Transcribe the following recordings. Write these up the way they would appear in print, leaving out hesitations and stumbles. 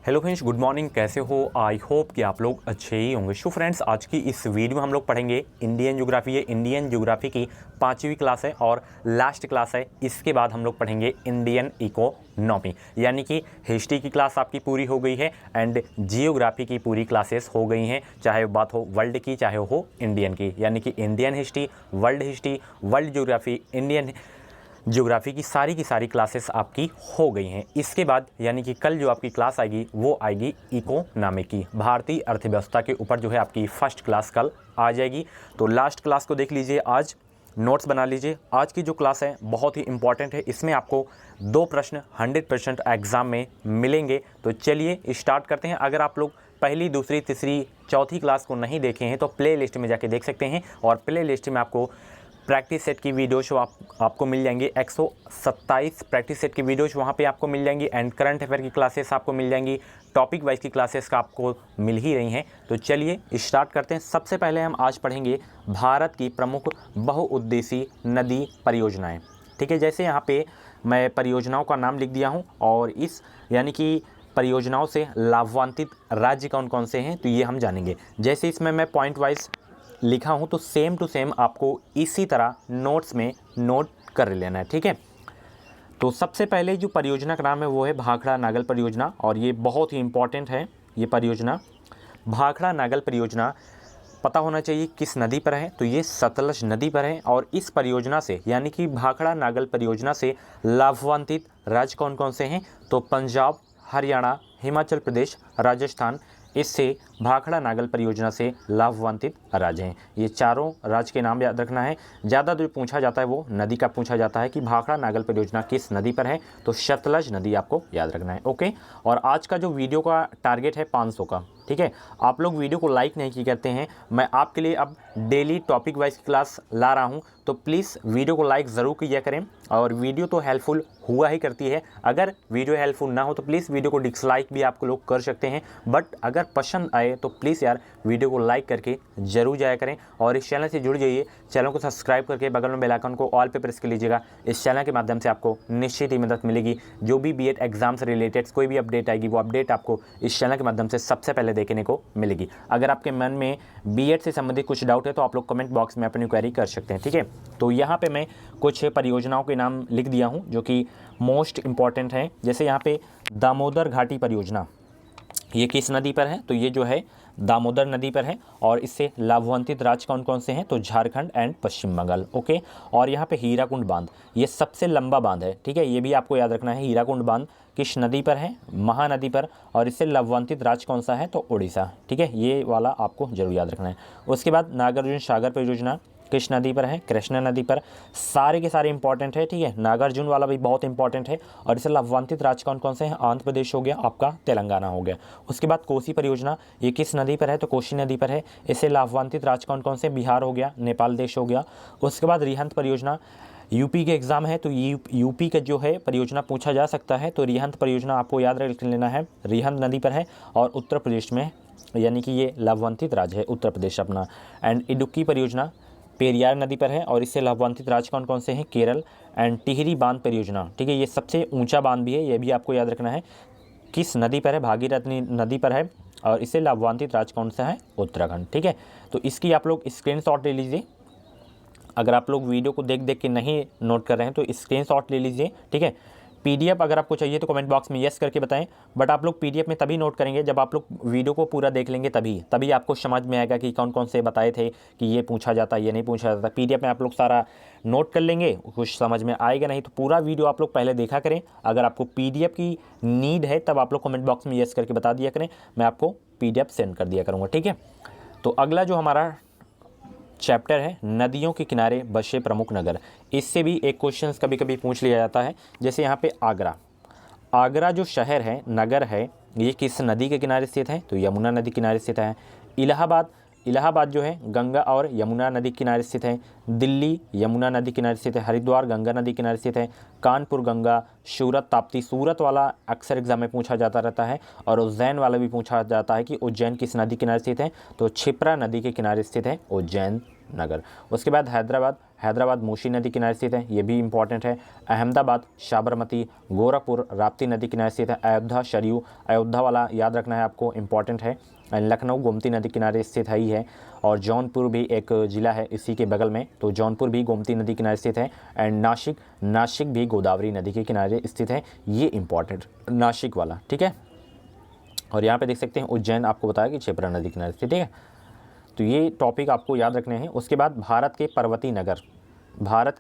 Hello friends, good morning. कैसे हो? I hope कि आप लोग अच्छे ही होंगे। सो फ्रेंड्स, आज की इस वीडियो में हम लोग पढ़ेंगे इंडियन ज्योग्राफी। ये इंडियन ज्योग्राफी की 5वीं क्लास है और लास्ट क्लास है। इसके बाद हम लोग पढ़ेंगे इंडियन इकोनॉमी, यानी कि हिस्ट्री की क्लास आपकी पूरी हो गई है एंड जियोग्राफी की पूरी क्लासेस हो गई हैं, चाहे बात हो वर्ल्ड की चाहे हो इंडियन की, यानी कि Indian history, world geography, Indian geography की सारी क्लासेस आपकी हो गई हैं। इसके बाद यानी कि कल जो आपकी क्लास आएगी वो आएगी इकोनॉमिक की, भारतीय अर्थव्यवस्था के ऊपर जो है आपकी फर्स्ट क्लास कल आ जाएगी। तो लास्ट क्लास को देख लीजिए, आज नोट्स बना लीजिए। आज की जो क्लास है बहुत ही इंपॉर्टेंट है, इसमें आपको 2 प्रश्न 100% एग्ज़ाम में मिलेंगे। तो चलिए स्टार्ट करते हैं। अगर आप लोग पहली, दूसरी, तीसरी, चौथी क्लास को नहीं देखे हैं तो प्ले लिस्ट में जाके देख सकते हैं, और प्ले लिस्ट में आपको प्रैक्टिस सेट की वीडियोज आपको मिल जाएंगी। 127 प्रैक्टिस सेट की वीडियोज वहाँ पे आपको मिल जाएंगी एंड करंट अफेयर की क्लासेस आपको मिल जाएंगी। टॉपिक वाइज की क्लासेस का आपको मिल ही रही हैं। तो चलिए स्टार्ट करते हैं। सबसे पहले हम आज पढ़ेंगे भारत की प्रमुख बहुउद्देशीय नदी परियोजनाएँ। ठीक है, जैसे यहाँ पे मैं परियोजनाओं का नाम लिख दिया हूँ और इस यानी कि परियोजनाओं से लाभान्वित राज्य कौन कौन से हैं तो ये हम जानेंगे। जैसे इसमें मैं पॉइंट वाइज लिखा हूँ तो सेम टू सेम आपको इसी तरह नोट्स में नोट कर लेना है। ठीक है, तो सबसे पहले जो परियोजना का नाम है वो है भाखड़ा नागल परियोजना, और ये बहुत ही इम्पॉर्टेंट है। ये परियोजना भाखड़ा नागल परियोजना पता होना चाहिए किस नदी पर है, तो ये सतलज नदी पर है। और इस परियोजना से यानी कि भाखड़ा नागल परियोजना से लाभान्वित राज्य कौन कौन से हैं तो पंजाब, हरियाणा, हिमाचल प्रदेश, राजस्थान, इससे भाखड़ा नागल परियोजना से लाभान्वित राज्य हैं। ये चारों राज्य के नाम याद रखना है। ज़्यादा जो पूछा जाता है वो नदी का पूछा जाता है कि भाखड़ा नागल परियोजना किस नदी पर है, तो सतलज नदी आपको याद रखना है। ओके, और आज का जो वीडियो का टारगेट है 500 का। ठीक है, आप लोग वीडियो को लाइक नहीं की करते हैं। मैं आपके लिए अब डेली टॉपिक वाइज क्लास ला रहा हूं, तो प्लीज़ वीडियो को लाइक ज़रूर किया करें। और वीडियो तो हेल्पफुल हुआ ही करती है। अगर वीडियो हेल्पफुल ना हो तो प्लीज़ वीडियो को डिसलाइक भी आप लोग कर सकते हैं, बट अगर पसंद आए तो प्लीज़ यार वीडियो को लाइक करके ज़रूर जाया करें। और इस चैनल से जुड़ जाइए, चैनल को सब्सक्राइब करके बगल में बेल आइकन को ऑल पे प्रेस कर लीजिएगा। इस चैनल के माध्यम से आपको निश्चित ही मदद मिलेगी। जो भी बीएड एग्जाम से रिलेटेड कोई भी अपडेट आएगी वो अपडेट आपको इस चैनल के माध्यम से सबसे पहले देखने को मिलेगी। अगर आपके मन में बीएड से संबंधित कुछ डाउट है तो आप लोग कमेंट बॉक्स में अपनी क्वेरी कर सकते हैं। ठीक है, तो यहाँ पे मैं कुछ परियोजनाओं के नाम लिख दिया हूँ जो कि मोस्ट इंपॉर्टेंट है। जैसे यहाँ पे दामोदर घाटी परियोजना, ये किस नदी पर है तो ये जो है दामोदर नदी पर है, और इससे लाभान्वित राज्य कौन कौन से हैं तो झारखंड एंड पश्चिम बंगाल। ओके, और यहाँ पे हीराकुंड बांध, ये सबसे लंबा बांध है। ठीक है, ये भी आपको याद रखना है। हीराकुंड बांध किस नदी पर है? महानदी पर, और इससे लाभान्वित राज्य कौन सा है तो उड़ीसा। ठीक है, ये वाला आपको जरूर याद रखना है। उसके बाद नागार्जुन सागर परियोजना किस नदी पर है? कृष्णा नदी पर। सारे के सारे इंपॉर्टेंट है। ठीक है, नागार्जुन वाला भी बहुत इंपॉर्टेंट है। और इससे लाभान्वित राज्य कौन कौन से हैं? आंध्र प्रदेश हो गया, आपका तेलंगाना हो गया। उसके बाद कोसी परियोजना, ये किस नदी पर है तो कोसी नदी पर है। इससे लाभान्वित राज्य कौन कौन से? बिहार हो गया, नेपाल देश हो गया। उसके बाद रिहंत परियोजना, यूपी के एग्जाम है तो यूपी का जो है परियोजना पूछा जा सकता है, तो रिहंत परियोजना आपको याद रख लेना है, रिहंत नदी पर है और उत्तर प्रदेश में, यानी कि ये लाभान्वित राज्य है उत्तर प्रदेश अपना। एंड इडुक्की परियोजना पेरियार नदी पर है, और इससे लाभान्वित राज्य कौन कौन से हैं? केरल। एंड टिहरी बांध परियोजना, ठीक है, ये सबसे ऊंचा बांध भी है, ये भी आपको याद रखना है। किस नदी पर है? भागीरथी नदी पर है, और इससे लाभान्वित राज्य कौन सा है? उत्तराखंड। ठीक है, तो इसकी आप लोग स्क्रीनशॉट ले लीजिए। अगर आप लोग वीडियो को देख देख के नहीं नोट कर रहे हैं तो स्क्रीनशॉट ले लीजिए। ठीक है, पीडीएफ अगर आपको चाहिए तो कमेंट बॉक्स में यस करके बताएं, बट आप लोग पीडीएफ में तभी नोट करेंगे जब आप लोग वीडियो को पूरा देख लेंगे, तभी आपको समझ में आएगा कि कौन कौन से बताए थे कि ये पूछा जाता है ये नहीं पूछा जाता। पीडीएफ में आप लोग सारा नोट कर लेंगे, कुछ समझ में आएगा नहीं तो पूरा वीडियो आप लोग पहले देखा करें। अगर आपको पीडीएफ की नीड है तब आप लोग कमेंट बॉक्स में यस करके बता दिया करें, मैं आपको पीडीएफ सेंड कर दिया करूँगा। ठीक है, तो अगला जो हमारा चैप्टर है नदियों के किनारे बसे प्रमुख नगर, इससे भी एक क्वेश्चन कभी कभी पूछ लिया जाता है। जैसे यहाँ पे आगरा जो शहर है, नगर है, ये किस नदी के किनारे स्थित है तो यमुना नदी किनारे स्थित है। इलाहाबाद जो है गंगा और यमुना नदी किनारे स्थित है। दिल्ली यमुना नदी किनारे स्थित है। हरिद्वार गंगा नदी किनारे स्थित है। कानपुर गंगा। सूरत ताप्ती, सूरत वाला अक्सर एग्जाम में पूछा जाता रहता है, और उज्जैन वाला भी पूछा जाता है कि उज्जैन किस नदी किनारे स्थित है तो क्षिप्रा नदी के किनारे स्थित है उज्जैन नगर। उसके बाद हैदराबाद मूसी नदी किनारे स्थित है, ये भी इंपॉर्टेंट है। अहमदाबाद साबरमती, गोरखपुर राप्ती नदी किनारे स्थित है। अयोध्या सरयू, अयोध्या वाला याद रखना है आपको, इंपॉर्टेंट है। लखनऊ गोमती नदी किनारे स्थित है ही है। और जौनपुर भी एक ज़िला है इसी के बगल में, तो जौनपुर भी गोमती नदी किनारे स्थित है। एंड नासिक भी गोदावरी नदी के किनारे स्थित है, ये इंपॉर्टेंट नासिक वाला, ठीक है। और यहाँ पे देख सकते हैं उज्जैन आपको बताया कि क्षिप्रा नदी किनारे स्थित, ठीक है। तो ये टॉपिक आपको याद रखने हैं। उसके बाद भारत के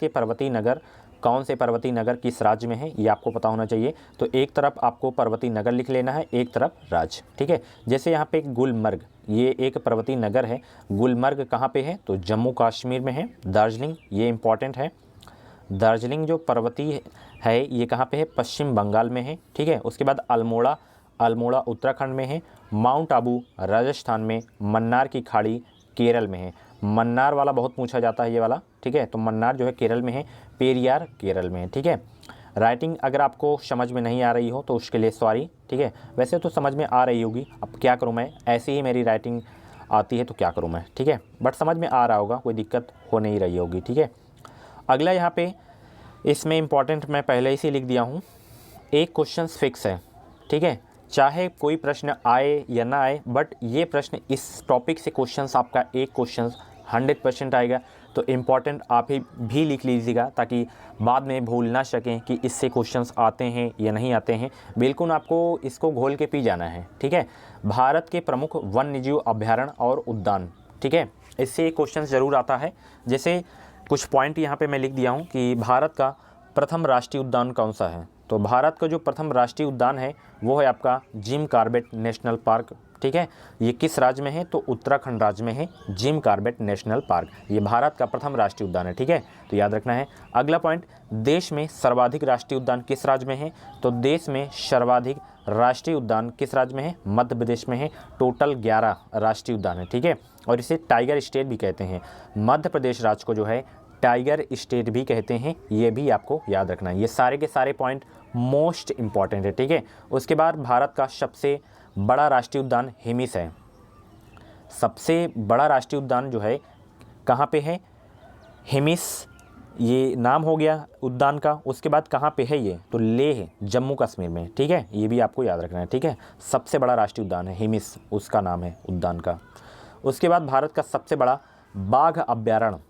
पर्वतीय नगर कौन से पर्वतीय नगर किस राज्य में है, ये आपको पता होना चाहिए। तो एक तरफ आपको पर्वतीय नगर लिख लेना है, एक तरफ राज्य, ठीक है। जैसे यहाँ पे गुलमर्ग, ये एक पर्वतीय नगर है। गुलमर्ग कहाँ पे है, तो जम्मू कश्मीर में है। दार्जिलिंग, ये इंपॉर्टेंट है। दार्जिलिंग जो पर्वतीय है ये कहाँ पे है, पश्चिम बंगाल में है, ठीक है। उसके बाद अल्मोड़ा उत्तराखंड में है। माउंट आबू राजस्थान में। मन्नार की खाड़ी केरल में है। मन्नार वाला बहुत पूछा जाता है ये वाला, ठीक है। तो मन्नार जो है केरल में है। पेरियार केरल में है, ठीक है। राइटिंग अगर आपको समझ में नहीं आ रही हो तो उसके लिए सॉरी, ठीक है। वैसे तो समझ में आ रही होगी, अब क्या करूँ मैं, ऐसे ही मेरी राइटिंग आती है तो क्या करूँ मैं, ठीक है। बट समझ में आ रहा होगा, कोई दिक्कत हो नहीं रही होगी, ठीक है। अगला यहाँ पे इसमें इंपॉर्टेंट मैं पहले ही से लिख दिया हूँ, एक क्वेश्चन फिक्स है, ठीक है। चाहे कोई प्रश्न आए या ना आए, बट ये प्रश्न इस टॉपिक से क्वेश्चंस आपका एक क्वेश्चन 100% आएगा। तो इम्पॉर्टेंट आप ही भी लिख लीजिएगा ताकि बाद में भूल ना सकें कि इससे क्वेश्चंस आते हैं या नहीं आते हैं। बिल्कुल आपको इसको घोल के पी जाना है, ठीक है। भारत के प्रमुख वन्यजीव अभ्यारण्य और उद्यान, ठीक है, इससे क्वेश्चन ज़रूर आता है। जैसे कुछ पॉइंट यहाँ पे मैं लिख दिया हूँ कि भारत का प्रथम राष्ट्रीय उद्यान कौन सा है। तो भारत का जो प्रथम राष्ट्रीय उद्यान है वो है आपका जिम कॉर्बेट नेशनल पार्क, ठीक है। ये किस राज्य में है, तो उत्तराखंड राज्य में है जिम कॉर्बेट नेशनल पार्क। ये भारत का प्रथम राष्ट्रीय उद्यान है, ठीक है। तो याद रखना है। अगला पॉइंट, देश में सर्वाधिक राष्ट्रीय उद्यान किस राज्य में है। तो देश में सर्वाधिक राष्ट्रीय उद्यान किस राज्य में है, मध्य प्रदेश में है। टोटल 11 राष्ट्रीय उद्यान है, ठीक है। और इसे टाइगर स्टेट भी कहते हैं। मध्य प्रदेश राज्य को जो है टाइगर स्टेट भी कहते हैं, ये भी आपको याद रखना है। ये सारे के सारे पॉइंट मोस्ट इंपॉर्टेंट है, ठीक है। उसके बाद भारत का सबसे बड़ा राष्ट्रीय उद्यान हिमिस है। सबसे बड़ा राष्ट्रीय उद्यान जो है कहाँ पे है, हिमिस, ये नाम हो गया उद्यान का। उसके बाद कहाँ पे है ये, तो लेह जम्मू कश्मीर में, ठीक है। ये भी आपको याद रखना है, ठीक है। सबसे बड़ा राष्ट्रीय उद्यान है हिमिस, उसका नाम है उद्यान का। उसके बाद भारत का सबसे बड़ा बाघ अभ्यारण्य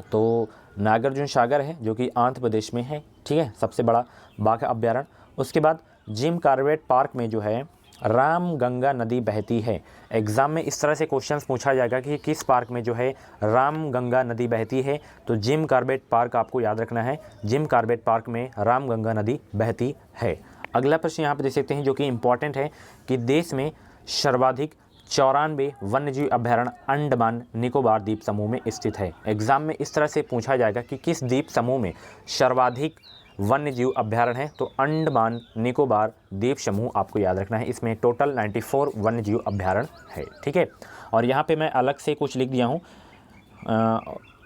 तो नागार्जुन सागर है जो कि आंध्र प्रदेश में है, ठीक है, सबसे बड़ा बाघ अभ्यारण्य। उसके बाद जिम कॉर्बेट पार्क में जो है रामगंगा नदी बहती है। एग्ज़ाम में इस तरह से क्वेश्चंस पूछा जाएगा कि किस पार्क में जो है रामगंगा नदी बहती है। तो जिम कॉर्बेट पार्क आपको याद रखना है, जिम कॉर्बेट पार्क में रामगंगा नदी बहती है। अगला प्रश्न यहाँ पर देख सकते हैं जो कि इम्पॉर्टेंट है कि देश में सर्वाधिक 94 वन्यजीव अभ्यारण्य अंडमान निकोबार द्वीप समूह में स्थित है। एग्जाम में इस तरह से पूछा जाएगा कि किस द्वीप समूह में सर्वाधिक वन्यजीव अभ्यारण्य है। तो अंडमान निकोबार द्वीप समूह आपको याद रखना है। इसमें टोटल 94 वन्यजीव अभ्यारण्य है, ठीक है। और यहाँ पे मैं अलग से कुछ लिख दिया हूँ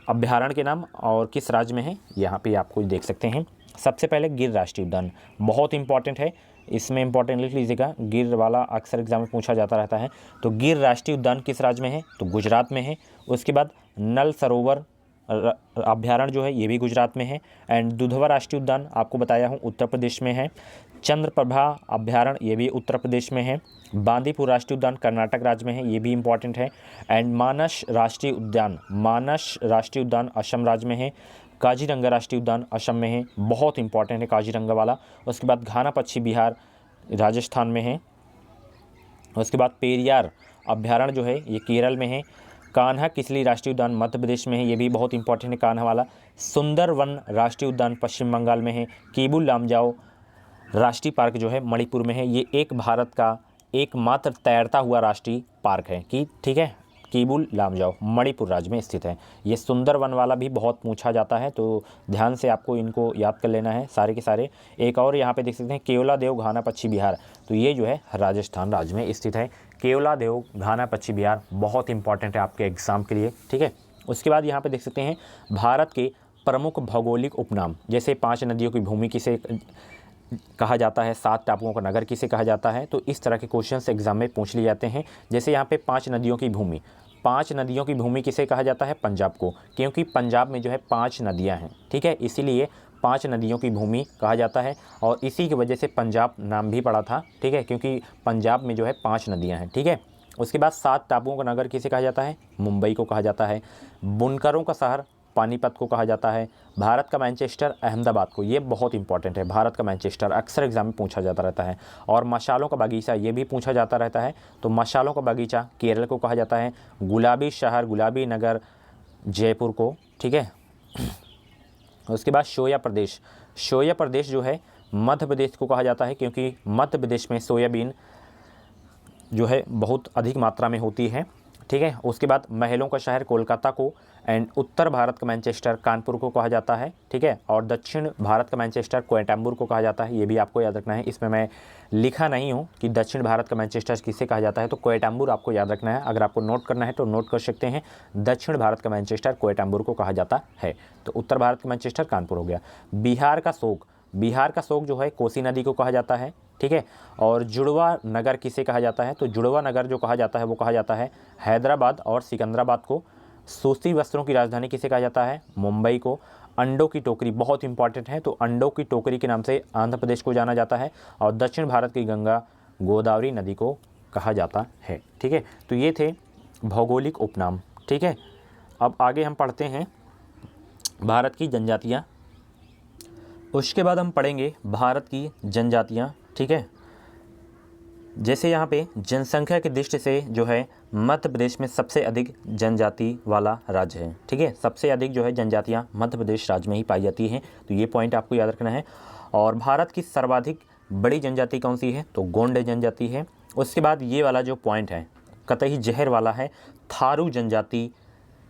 अभ्यारण्य के नाम और किस राज्य में है, यहाँ पे आपको देख सकते हैं। सबसे पहले गिर राष्ट्रीय उद्यान बहुत इंपॉर्टेंट है, इसमें इंपॉर्टेंट लिख लीजिएगा, गिर वाला अक्सर एग्जाम में पूछा जाता रहता है। तो गिर राष्ट्रीय उद्यान किस राज्य में है, तो गुजरात में है। उसके बाद नल सरोवर अभ्यारण्य जो है ये भी गुजरात में है। एंड दुधवा राष्ट्रीय उद्यान आपको बताया हूँ उत्तर प्रदेश में है। चंद्रप्रभा अभ्यारण्य ये भी उत्तर प्रदेश में है। बांदीपुर राष्ट्रीय उद्यान कर्नाटक राज्य में है, ये भी इंपॉर्टेंट है। एंड मानस राष्ट्रीय उद्यान असम राज्य में है। काजीरंगा राष्ट्रीय उद्यान असम में है, बहुत इंपॉर्टेंट है काजीरंगा वाला। उसके बाद घाना पक्षी बिहार राजस्थान में है। उसके बाद पेरियार अभ्यारण्य जो है ये केरल में है। कान्हा किसली राष्ट्रीय उद्यान मध्य प्रदेश में है, ये भी बहुत इंपॉर्टेंट है कान्हा वाला। सुंदरवन राष्ट्रीय उद्यान पश्चिम बंगाल में है। केबुल लामजाओ राष्ट्रीय पार्क जो है मणिपुर में है। ये एक भारत का एकमात्र तैरता हुआ राष्ट्रीय पार्क है कि ठीक है, केबुल लामजाओ मणिपुर राज्य में स्थित है। ये सुंदरवन वाला भी बहुत पूछा जाता है, तो ध्यान से आपको इनको याद कर लेना है सारे के सारे। एक और यहाँ पे देख सकते हैं केवलादेव घाना पक्षी बिहार, तो ये जो है राजस्थान राज्य में स्थित है। केवलादेव घाना पक्षी बिहार बहुत इंपॉर्टेंट है आपके एग्जाम के लिए, ठीक है। उसके बाद यहाँ पे देख सकते हैं भारत के प्रमुख भौगोलिक उपनाम, जैसे 5 नदियों की भूमि किसे कहा जाता है, 7 टापुओं का नगर किसे कहा जाता है। तो इस तरह के क्वेश्चंस एग्जाम में पूछ लिए जाते हैं। जैसे यहाँ पे 5 नदियों की भूमि, 5 नदियों की भूमि किसे कहा जाता है? पंजाब को, क्योंकि पंजाब में जो है 5 नदियां हैं, ठीक है, इसीलिए 5 नदियों की भूमि कहा जाता है और इसी की वजह से पंजाब नाम भी पड़ा था, ठीक है, क्योंकि पंजाब में जो है 5 नदियाँ हैं, ठीक है। उसके बाद 7 टापुओं का नगर किसे कहा जाता है? मुंबई को कहा जाता है। बुनकरों का शहर पानीपत को कहा जाता है। भारत का मैनचेस्टर अहमदाबाद को, ये बहुत इंपॉर्टेंट है, भारत का मैनचेस्टर अक्सर एग्जाम में पूछा जाता रहता है। और मशालों का बगीचा, ये भी पूछा जाता रहता है, तो मशालों का बगीचा केरल को कहा जाता है। गुलाबी शहर, गुलाबी नगर जयपुर को, ठीक है। उसके बाद सोया प्रदेश, सोया प्रदेश जो है मध्य प्रदेश को कहा जाता है, क्योंकि मध्य प्रदेश में सोयाबीन जो है बहुत अधिक मात्रा में होती है, ठीक है। उसके बाद महलों का शहर कोलकाता को, एंड उत्तर भारत का मैनचेस्टर कानपुर को कहा जाता है, ठीक है। और दक्षिण भारत का मैनचेस्टर कोयम्बटूर को कहा जाता है, ये भी आपको याद रखना है। इसमें मैं लिखा नहीं हूँ कि दक्षिण भारत का मैनचेस्टर किसे कहा जाता है, तो कोयम्बटूर आपको याद रखना है। अगर आपको नोट करना है तो नोट कर सकते हैं, दक्षिण भारत का मैनचेस्टर कोयम्बटूर को कहा जाता है। तो उत्तर भारत का मैनचेस्टर कानपुर हो गया। बिहार का शोक, बिहार का शोक जो है कोसी नदी को कहा जाता है, ठीक है। और जुड़वा नगर किसे कहा जाता है, तो जुड़वा नगर जो कहा जाता है वो कहा जाता है हैदराबाद और सिकंदराबाद को। सूती वस्त्रों की राजधानी किसे कहा जाता है? मुंबई को। अंडों की टोकरी बहुत इंपॉर्टेंट है, तो अंडों की टोकरी के नाम से आंध्र प्रदेश को जाना जाता है। और दक्षिण भारत की गंगा गोदावरी नदी को कहा जाता है, ठीक है। तो ये थे भौगोलिक उपनाम, ठीक है। अब आगे हम पढ़ते हैं भारत की जनजातियाँ। उसके बाद हम पढ़ेंगे भारत की जनजातियाँ, ठीक है। जैसे यहाँ पे जनसंख्या की दृष्टि से जो है मध्य प्रदेश में सबसे अधिक जनजाति वाला राज्य है, ठीक है। सबसे अधिक जो है जनजातियाँ मध्य प्रदेश राज्य में ही पाई जाती हैं, तो ये पॉइंट आपको याद रखना है। और भारत की सर्वाधिक बड़ी जनजाति कौन सी है? तो गोंड जनजाति है। उसके बाद ये वाला जो पॉइंट है कतई जहर वाला है, थारू जनजाति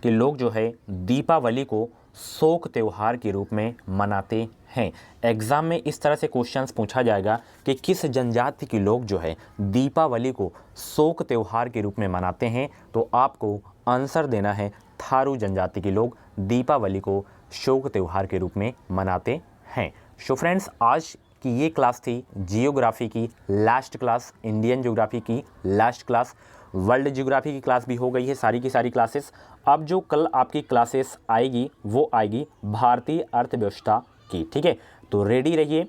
के लोग जो है दीपावली को शोक त्यौहार के रूप में मनाते हैं। एग्ज़ाम में इस तरह से क्वेश्चंस पूछा जाएगा कि किस जनजाति के लोग जो है दीपावली को शोक त्यौहार के रूप में मनाते हैं, तो आपको आंसर देना है थारू जनजाति के लोग दीपावली को शोक त्यौहार के रूप में मनाते हैं। सो फ्रेंड्स, आज की ये क्लास थी जियोग्राफी की लास्ट क्लास, इंडियन ज्योग्राफी की लास्ट क्लास। वर्ल्ड ज्योग्राफी की क्लास भी हो गई है सारी की सारी क्लासेस। अब जो कल आपकी क्लासेस आएगी वो आएगी भारतीय अर्थव्यवस्था की, ठीक है। तो रेडी रहिए,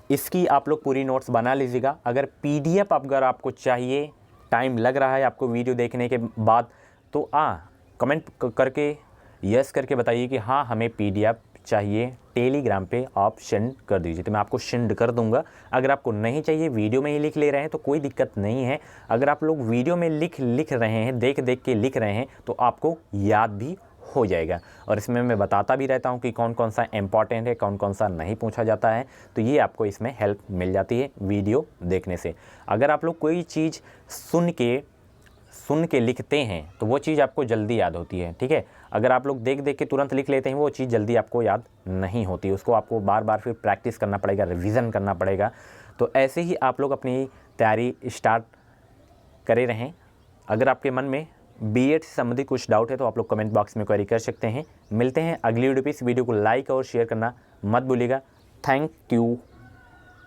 इसकी आप लोग पूरी नोट्स बना लीजिएगा। अगर पीडीएफ अगर आपको चाहिए, टाइम लग रहा है आपको वीडियो देखने के बाद, तो कमेंट करके यस करके बताइए कि हाँ हमें पीडीएफ चाहिए, टेलीग्राम पे आप सेंड कर दीजिए, तो मैं आपको सेंड कर दूंगा। अगर आपको नहीं चाहिए, वीडियो में ही लिख ले रहे हैं तो कोई दिक्कत नहीं है। अगर आप लोग वीडियो में लिख रहे हैं, देख देख के लिख रहे हैं, तो आपको याद भी हो जाएगा। और इसमें मैं बताता भी रहता हूँ कि कौन कौन सा इंपॉर्टेंट है, कौन कौन सा नहीं पूछा जाता है, तो ये आपको इसमें हेल्प मिल जाती है वीडियो देखने से। अगर आप लोग कोई चीज़ सुन के लिखते हैं तो वो चीज़ आपको जल्दी याद होती है, ठीक है। अगर आप लोग देख देख के तुरंत लिख लेते हैं, वो चीज़ जल्दी आपको याद नहीं होती, उसको आपको बार बार फिर प्रैक्टिस करना पड़ेगा, रिवीजन करना पड़ेगा। तो ऐसे ही आप लोग अपनी तैयारी स्टार्ट करे रहें। अगर आपके मन में बीएड से संबंधित कुछ डाउट है तो आप लोग कमेंट बॉक्स में क्वेरी कर सकते हैं। मिलते हैं अगली वीडियो पे। इस वीडियो को लाइक और शेयर करना मत भूलिएगा। Thank you.